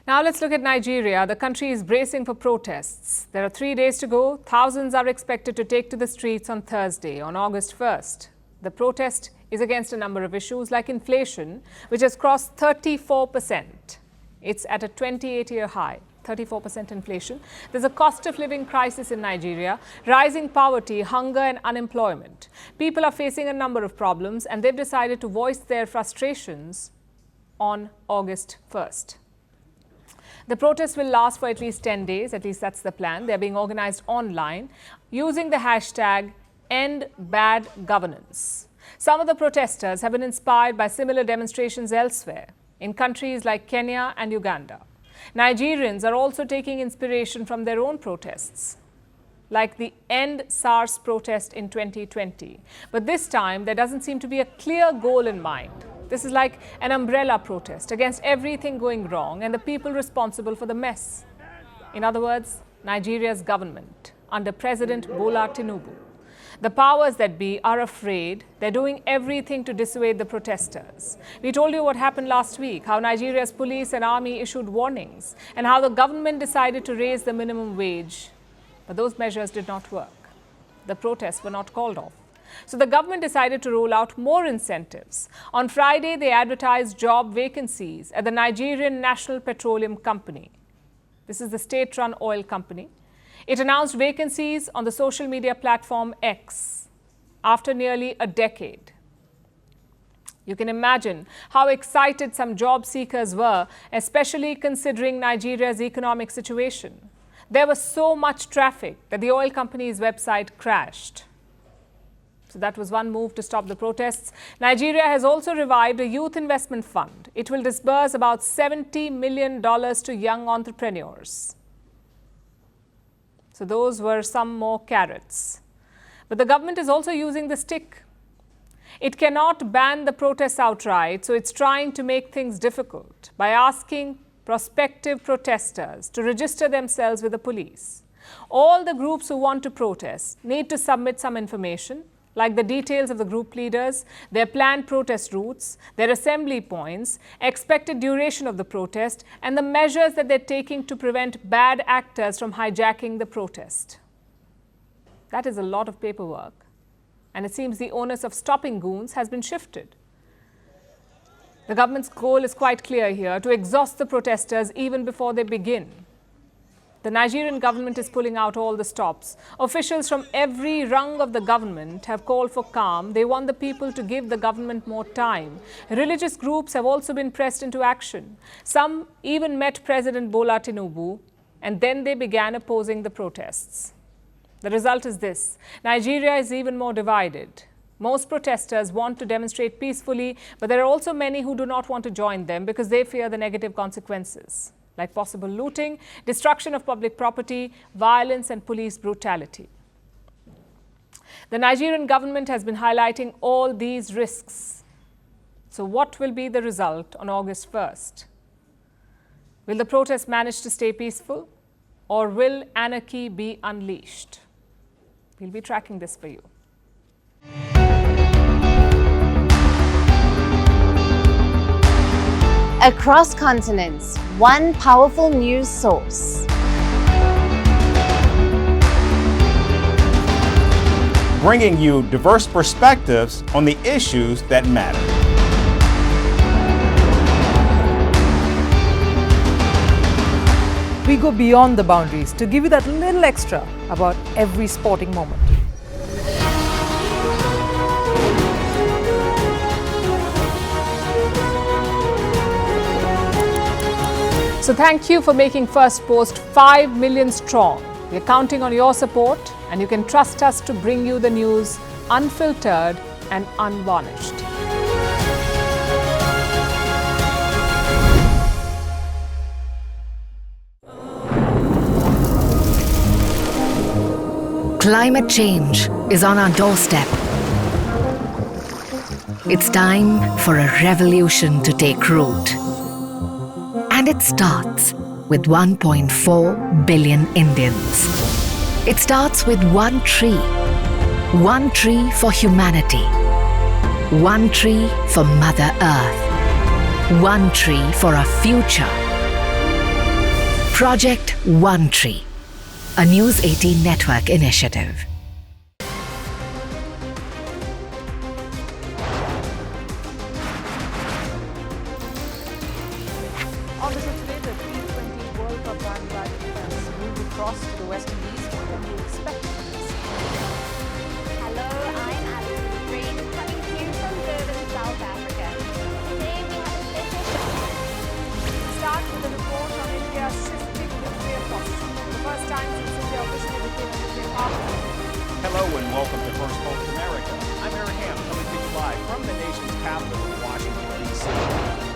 Now let's look at Nigeria. The country is bracing for protests. There are 3 days to go. Thousands are expected to take to the streets on Thursday, on August 1st. The protest is against a number of issues like inflation, which has crossed 34%. It's at a 28-year high. 34% inflation. There's a cost of living crisis in Nigeria, rising poverty, hunger and unemployment. People are facing a number of problems and they've decided to voice their frustrations on August 1st. The protests will last for at least 10 days, at least that's the plan. They're being organized online using the hashtag #EndBadGovernance. Some of the protesters have been inspired by similar demonstrations elsewhere, in countries like Kenya and Uganda. Nigerians are also taking inspiration from their own protests, like the End SARS protest in 2020. But this time, there doesn't seem to be a clear goal in mind. This is like an umbrella protest against everything going wrong and the people responsible for the mess. In other words, Nigeria's government under President Bola Tinubu. The powers that be are afraid. They're doing everything to dissuade the protesters. We told you what happened last week, how Nigeria's police and army issued warnings, and how the government decided to raise the minimum wage. But those measures did not work. The protests were not called off. So the government decided to roll out more incentives. On Friday, they advertised job vacancies at the Nigerian National Petroleum Company. This is the state-run oil company. It announced vacancies on the social media platform X after nearly a decade. You can imagine how excited some job seekers were, especially considering Nigeria's economic situation. There was so much traffic that the oil company's website crashed. So that was one move to stop the protests. Nigeria has also revived a youth investment fund. It will disburse about $70 million to young entrepreneurs. So those were some more carrots. But the government is also using the stick. It cannot ban the protests outright, so it's trying to make things difficult by asking prospective protesters to register themselves with the police. All the groups who want to protest need to submit some information, like the details of the group leaders, their planned protest routes, their assembly points, expected duration of the protest, and the measures that they're taking to prevent bad actors from hijacking the protest. That is a lot of paperwork, and it seems the onus of stopping goons has been shifted. The government's goal is quite clear here, to exhaust the protesters even before they begin. The Nigerian government is pulling out all the stops. Officials from every rung of the government have called for calm. They want the people to give the government more time. Religious groups have also been pressed into action. Some even met President Bola Tinubu, and then they began opposing the protests. The result is this: Nigeria is even more divided. Most protesters want to demonstrate peacefully, but there are also many who do not want to join them because they fear the negative consequences, like possible looting, destruction of public property, violence and police brutality. The Nigerian government has been highlighting all these risks. So what will be the result on August 1st? Will the protests manage to stay peaceful, or will anarchy be unleashed? We'll be tracking this for you. Across continents, one powerful news source. Bringing you diverse perspectives on the issues that matter. We go beyond the boundaries to give you that little extra about every sporting moment. So thank you for making Firstpost 5 million strong. We're counting on your support, and you can trust us to bring you the news unfiltered and unvarnished. Climate change is on our doorstep. It's time for a revolution to take root. And it starts with 1.4 billion Indians. It starts with one tree for humanity, one tree for Mother Earth, one tree for our future, Project One Tree, a News 18 network initiative. On this today, the T20 World Cup bandwagon has moved across to the West Indies. What can we expect from this? Hello, I'm Alison Green, coming to you from Durban, South Africa. Today we have a special show. Start with a report on India's shifting nuclear posture. The first time since India officially became a nuclear power. Hello and welcome to Firstpost America. I'm Aaron Ham, coming to you live from the nation's capital, Washington, D.C.